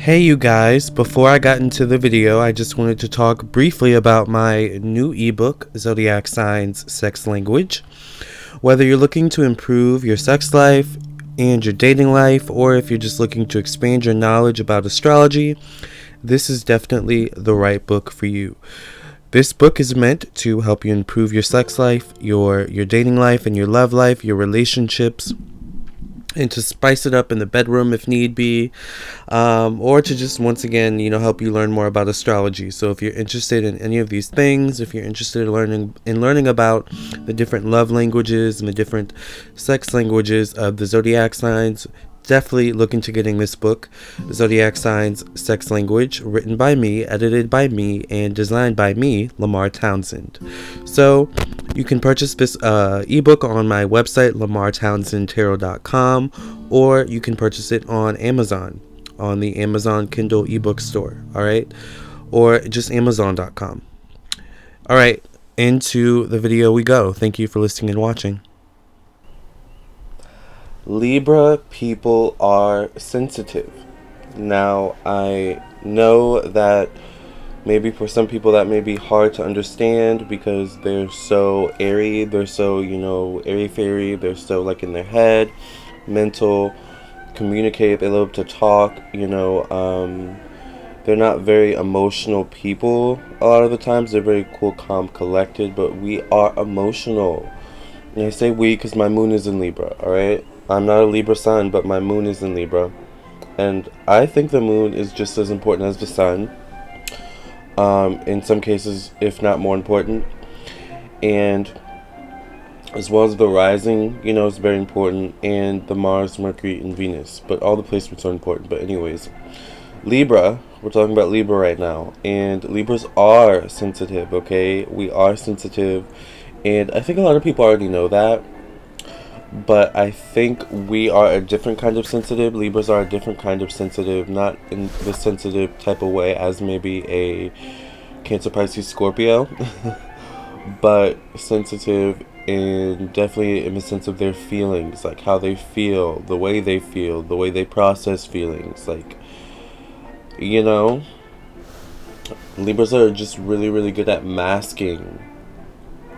Hey you guys, before I got into the video, I just wanted to talk briefly about my new ebook, Zodiac Signs Sex Language. Whether you're looking to improve your sex life and your dating life, or if you're just looking to expand your knowledge about astrology, this is definitely the right book for you. This book is meant to help you improve your sex life, your dating life, and your love life, your relationships, and to spice it up in the bedroom if need be, or to just once again help you learn more about astrology. So if you're interested in any of these things, if you're interested in learning about the different love languages and the different sex languages of the zodiac signs, definitely look into getting this book, Zodiac Signs Sex Language, written by me, edited by me, and designed by me, Lamarr Townsend. So you can purchase this ebook on my website, lamarrtownsendtarot.com, or you can purchase it on Amazon, on the Amazon Kindle ebook store, alright? Or just amazon.com. Alright, into the video we go. Thank you for listening and watching. Libra people are sensitive. Now, I know that maybe for some people that may be hard to understand because they're so airy, they're so, airy-fairy, they're so like in their head, mental, communicate, they love to talk, they're not very emotional people a lot of the times. They're very cool, calm, collected, but we are emotional. And I say we because my moon is in Libra, alright? I'm not a Libra sun, but my moon is in Libra. And I think the moon is just as important as the sun. In some cases, if not more important. And as well as the rising, is very important. And the Mars, Mercury, and Venus. But all the placements are important. But anyways, Libra, we're talking about Libra right now. And Libras are sensitive, okay? We are sensitive. And I think a lot of people already know that. But I think we are a different kind of sensitive. Libras are a different kind of sensitive, not in the sensitive type of way as maybe a Cancer, Pisces, Scorpio, but sensitive definitely in the sense of their feelings, like how they feel, the way they process feelings, like, Libras are just really, really good at masking,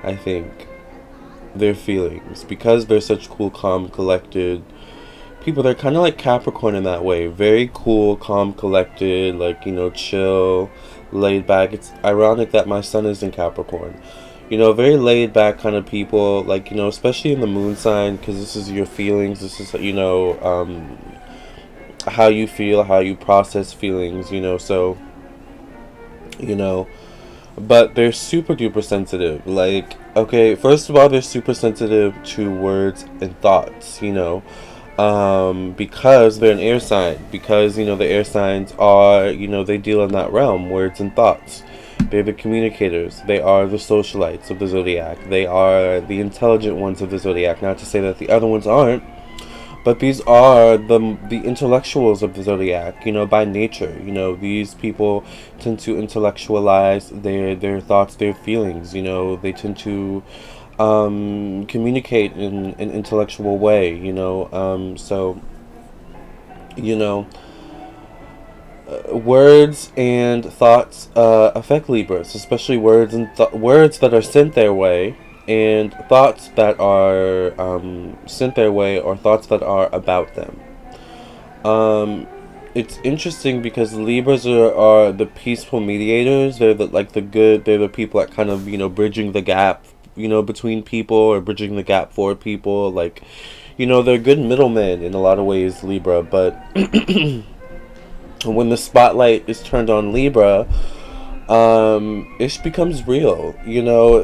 I think, their feelings, because they're such cool, calm, collected people. They're kind of like Capricorn in that way, very cool, calm, collected, like, chill, laid back. It's ironic that my sun is in Capricorn, very laid back kind of people, like, especially in the moon sign, because this is your feelings, this is, how you feel, how you process feelings, so, but they're super duper sensitive. Like, okay, first of all, they're super sensitive to words and thoughts, because they're an air sign, because, the air signs are, they deal in that realm, words and thoughts. They're the communicators. They are the socialites of the zodiac. They are the intelligent ones of the zodiac. Not to say that the other ones aren't, but these are the intellectuals of the zodiac, by nature. These people tend to intellectualize their thoughts, their feelings. They tend to communicate in an intellectual way. So words and thoughts affect Libras, especially words that are sent their way, and thoughts that are sent their way, or thoughts that are about them. It's interesting because Libras are the peaceful mediators. They're they're the people that kind of, bridging the gap, between people, or bridging the gap for people. Like, they're good middlemen in a lot of ways, Libra, but when the spotlight is turned on Libra, it becomes real.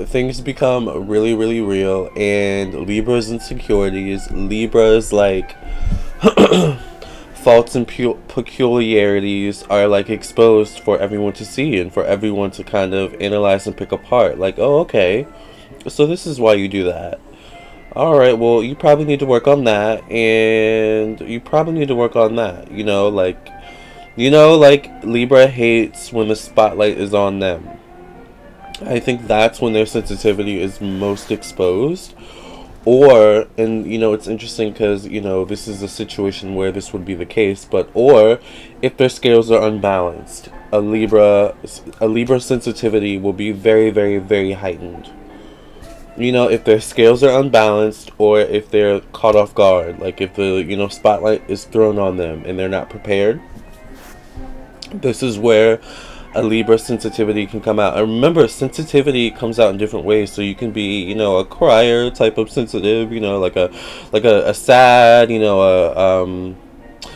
Things become really, really real, and Libra's insecurities, Libra's like faults and peculiarities are like exposed for everyone to see, and for everyone to kind of analyze and pick apart. Like, oh, okay, so this is why you do that. Alright, well, you probably need to work on that, and you probably need to work on that. Like Libra hates when the spotlight is on them. I think that's when their sensitivity is most exposed. Or, and you know, it's interesting because, you know, this is a situation where this would be the case, but, or if their scales are unbalanced, a Libra sensitivity will be very, very, very heightened. You know, if their scales are unbalanced, or if they're caught off guard, like if the, you know, spotlight is thrown on them and they're not prepared, this is where a Libra sensitivity can come out. And remember, sensitivity comes out in different ways. So you can be, you know, a crier type of sensitive, you know, like a sad, you know,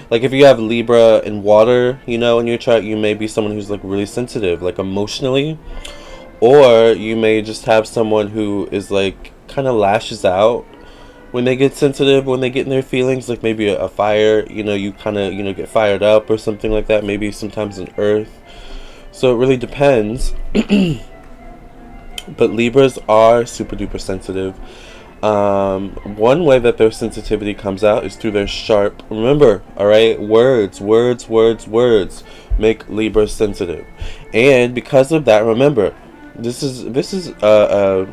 like if you have Libra and water, you know, in your chart, you may be someone who's like really sensitive, like emotionally. Or you may just have someone who is like kind of lashes out when they get sensitive, when they get in their feelings, like maybe a fire, you know, you kind of, you know, get fired up or something like that. Maybe sometimes an earth. So it really depends. But Libras are super duper sensitive. One way that their sensitivity comes out is through their sharp, remember, all right, words make Libras sensitive. And because of that, remember, this is a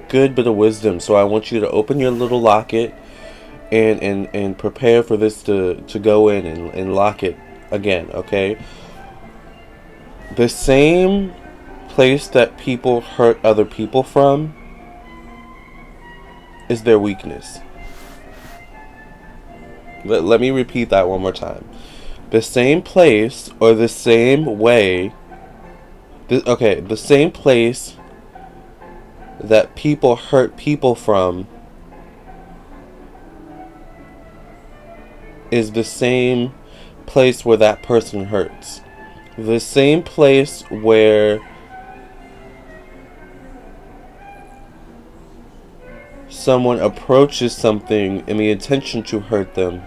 good bit of wisdom. So I want you to open your little locket and prepare for this to go in and lock it again, okay? The same place that people hurt other people from is their weakness. Let me repeat that one more time. The same place or the same way, the same place that people hurt people from is the same place where that person hurts. The same place where someone approaches something in the intention to hurt them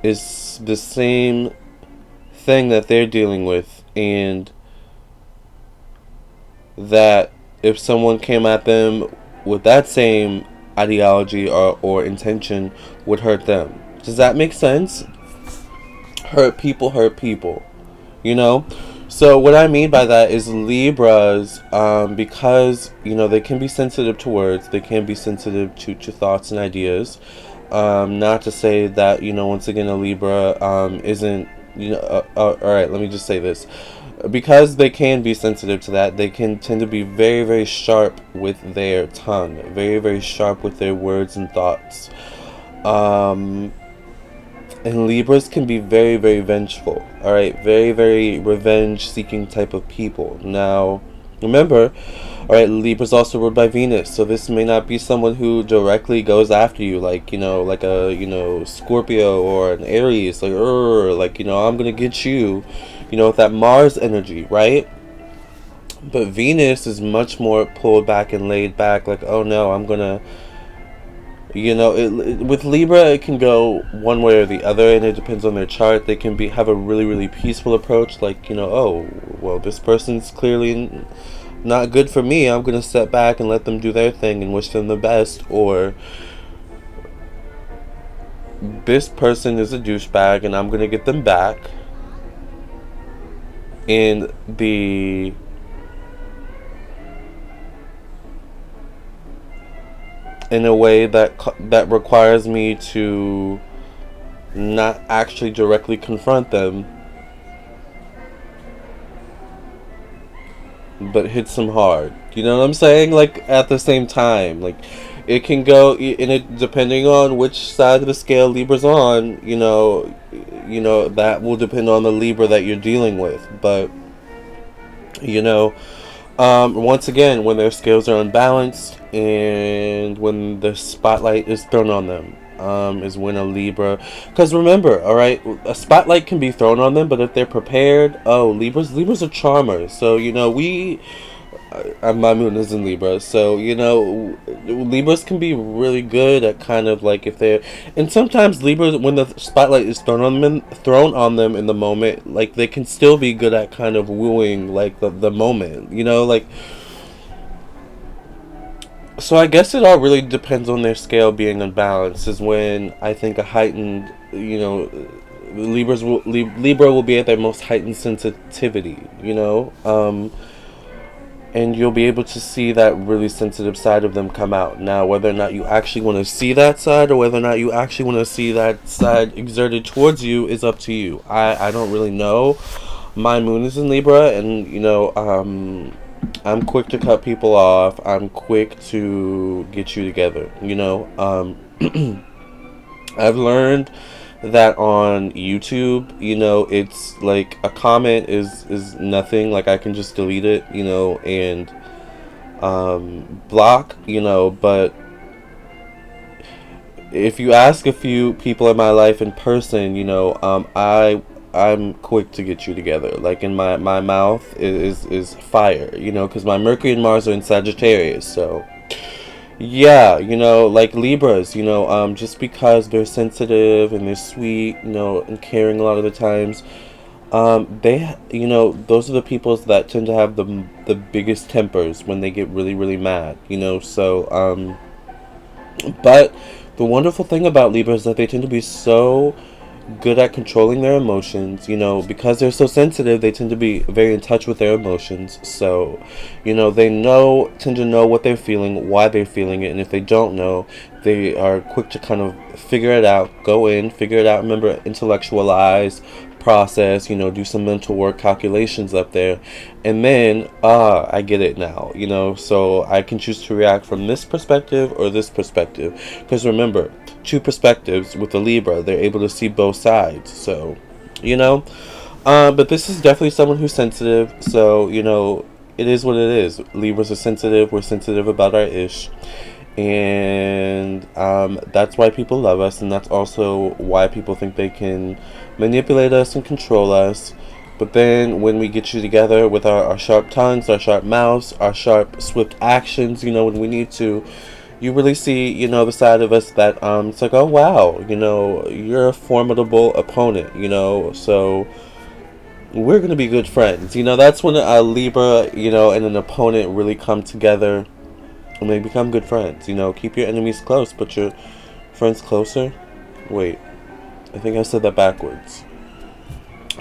is the same thing that they're dealing with, and that if someone came at them with that same ideology or intention would hurt them. Does that make sense? Hurt people, you know? So what I mean by that is Libras, because, you know, they can be sensitive to words, they can be sensitive to thoughts and ideas. Not to say that, you know, once again, a Libra isn't, you know, alright, let me just say this. Because they can be sensitive to that, they can tend to be very, very sharp with their tongue, very, very sharp with their words and thoughts. And Libras can be very, very vengeful. Alright, very, very revenge-seeking type of people. Now, remember, alright, Libra's also ruled by Venus, so this may not be someone who directly goes after you, like, you know, like a, you know, Scorpio or an Aries, like, you know, I'm gonna get you, you know, with that Mars energy, right? But Venus is much more pulled back and laid back, like, oh no, I'm gonna, you know, with Libra, it can go one way or the other, and it depends on their chart. They can have a really, really peaceful approach, like, you know, oh, well, this person's clearly not good for me. I'm going to step back and let them do their thing and wish them the best. Or this person is a douchebag, and I'm going to get them back. And in a way that requires me to not actually directly confront them, but hits them hard. You know what I'm saying? Like, at the same time, like, it can go in it depending on which side of the scale Libra's on. You know, that will depend on the Libra that you're dealing with. But you know, once again, when their scales are unbalanced and when the spotlight is thrown on them, is when a Libra. Because remember, all right, a spotlight can be thrown on them, but if they're prepared, oh, Libras are charmers. So you know, my moon is in Libra, so you know, Libras can be really good at kind of like if they're, and sometimes Libras, when the spotlight is thrown on them in the moment, like they can still be good at kind of wooing like the moment, you know, like. So I guess it all really depends on their scale being unbalanced. Is when I think a heightened, you know, Libra will be at their most heightened sensitivity, you know. and you'll be able to see that really sensitive side of them come out. Now, whether or not you actually want to see that side, or whether or not you actually want to see that side exerted towards you, is up to you. I don't really know. My moon is in Libra, and I'm quick to cut people off. I'm quick to get you together. I've learned that on YouTube, it's like a comment is nothing. Like, I can just delete it, and block, but if you ask a few people in my life in person, I'm quick to get you together. Like, in my mouth is fire, because my Mercury and Mars are in Sagittarius. So yeah, like Libras, just because they're sensitive and they're sweet, and caring a lot of the times, those are the peoples that tend to have the biggest tempers when they get really, really mad, but the wonderful thing about Libra is that they tend to be so good at controlling their emotions. Because they're so sensitive, they tend to be very in touch with their emotions. So, they tend to know what they're feeling, why they're feeling it, and if they don't know, they are quick to kind of figure it out, go in, figure it out. Remember, intellectualize, process, do some mental work, calculations up there, and then I get it now, so I can choose to react from this perspective or this perspective, because remember, two perspectives with a Libra, they're able to see both sides. So but this is definitely someone who's sensitive, so it is what it is. Libras are sensitive. We're sensitive about our ish, and that's why people love us, and that's also why people think they can manipulate us and control us. But then when we get you together with our sharp tongues, our sharp mouths, our sharp swift actions, when we need to, you really see, the side of us that it's like, oh wow, you're a formidable opponent, so we're gonna be good friends. That's when a Libra, and an opponent really come together and they become good friends. Keep your enemies close, but your friends closer. Wait, I think I said that backwards.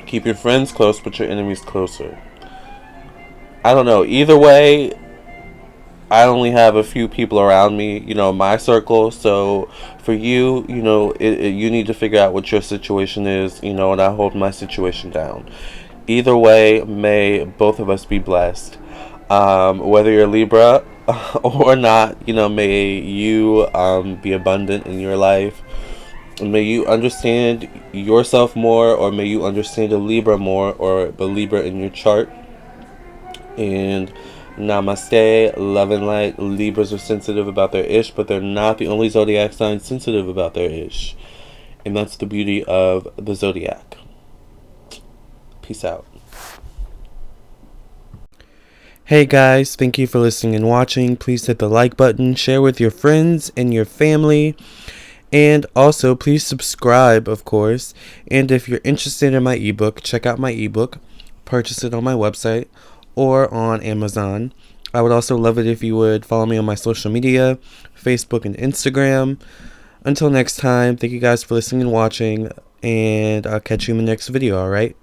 Keep your friends close, but your enemies closer. I don't know. Either way, I only have a few people around me, my circle. So for you, you need to figure out what your situation is, and I hold my situation down. Either way, may both of us be blessed. Whether you're Libra or not, may you be abundant in your life. May you understand yourself more, or may you understand a Libra more, or the Libra in your chart. And namaste, love and light. Libras are sensitive about their ish, but they're not the only zodiac sign sensitive about their ish. And that's the beauty of the zodiac. Peace out. Hey guys, thank you for listening and watching. Please hit the like button, share with your friends and your family. And also, please subscribe, of course. And if you're interested in my ebook, check out my ebook. Purchase it on my website or on Amazon. I would also love it if you would follow me on my social media, Facebook and Instagram. Until next time, thank you guys for listening and watching, and I'll catch you in the next video, alright?